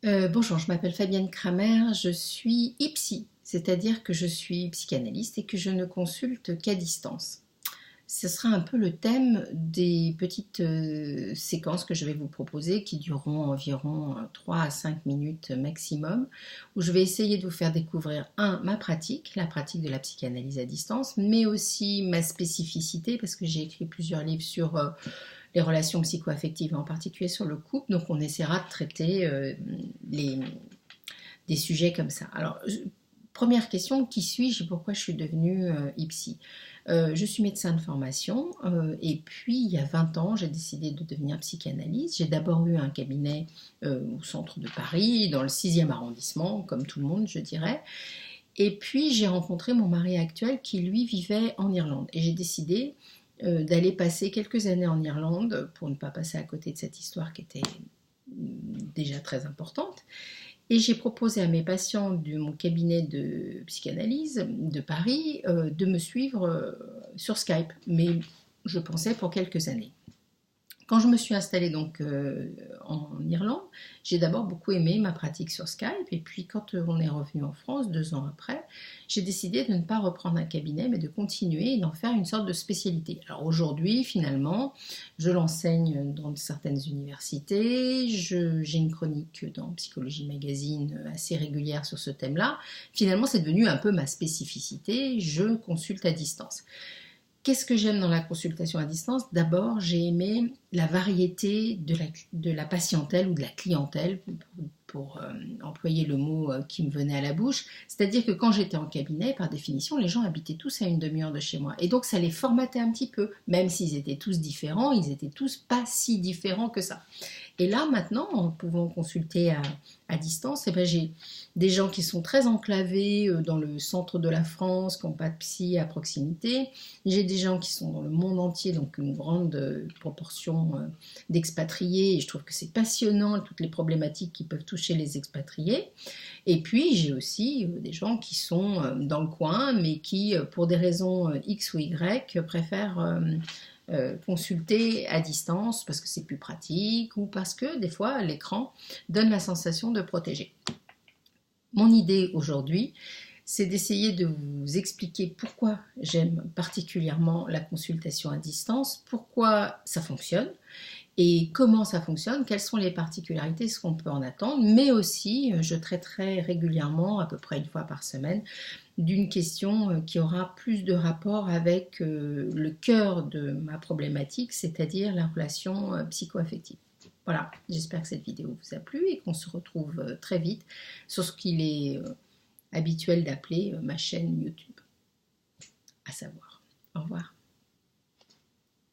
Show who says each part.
Speaker 1: Bonjour, je m'appelle Fabienne Kramer, je suis IPSY, c'est-à-dire que je suis psychanalyste et que je ne consulte qu'à distance. Ce sera un peu le thème des petites séquences que je vais vous proposer qui dureront environ 3 à 5 minutes maximum, où je vais essayer de vous faire découvrir, ma pratique, la pratique de la psychanalyse à distance, mais aussi ma spécificité, parce que j'ai écrit plusieurs livres sur les relations psycho-affectives, en particulier sur le couple, donc on essaiera de traiter des sujets comme ça. Alors, première question, qui suis-je et pourquoi je suis devenue IPSY? Je suis médecin de formation et puis il y a 20 ans, j'ai décidé de devenir psychanalyste. J'ai d'abord eu un cabinet au centre de Paris, dans le 6e arrondissement, comme tout le monde, je dirais. Et puis j'ai rencontré mon mari actuel qui, lui, vivait en Irlande. Et j'ai décidé d'aller passer quelques années en Irlande pour ne pas passer à côté de cette histoire qui était déjà très importante. Et j'ai proposé à mes patients de mon cabinet de psychanalyse de Paris de me suivre sur Skype, mais je pensais pour quelques années. Quand je me suis installée donc en Irlande, j'ai d'abord beaucoup aimé ma pratique sur Skype, et puis quand on est revenu en France 2 ans après, j'ai décidé de ne pas reprendre un cabinet mais de continuer et d'en faire une sorte de spécialité. Alors aujourd'hui, finalement, je l'enseigne dans certaines universités, j'ai une chronique dans Psychologie Magazine assez régulière sur ce thème-là. Finalement, c'est devenu un peu ma spécificité, je consulte à distance. Qu'est-ce que j'aime dans la consultation à distance? D'abord, j'ai aimé la variété de la patientèle ou de la clientèle, pour employer le mot qui me venait à la bouche. C'est-à-dire que quand j'étais en cabinet, par définition, les gens habitaient tous à une demi-heure de chez moi. Et donc, ça les formatait un petit peu. Même s'ils étaient tous différents, ils étaient tous pas si différents que ça. Et là, maintenant, en pouvant consulter à distance, j'ai des gens qui sont très enclavés dans le centre de la France, qui n'ont pas de psy à proximité. J'ai des gens qui sont dans le monde entier, donc une grande proportion d'expatriés. Et je trouve que c'est passionnant, toutes les problématiques qui peuvent toucher les expatriés. Et puis, j'ai aussi des gens qui sont dans le coin, mais qui, pour des raisons X ou Y, préfèrent consulter à distance parce que c'est plus pratique ou parce que des fois l'écran donne la sensation de protéger. Mon idée aujourd'hui, c'est d'essayer de vous expliquer pourquoi j'aime particulièrement la consultation à distance, pourquoi ça fonctionne et comment ça fonctionne, quelles sont les particularités, ce qu'on peut en attendre, mais aussi je traiterai régulièrement, à peu près une fois par semaine, d'une question qui aura plus de rapport avec le cœur de ma problématique, c'est-à-dire la relation psycho-affective. Voilà, j'espère que cette vidéo vous a plu et qu'on se retrouve très vite sur ce qu'il est habituel d'appeler ma chaîne YouTube, à savoir. Au revoir.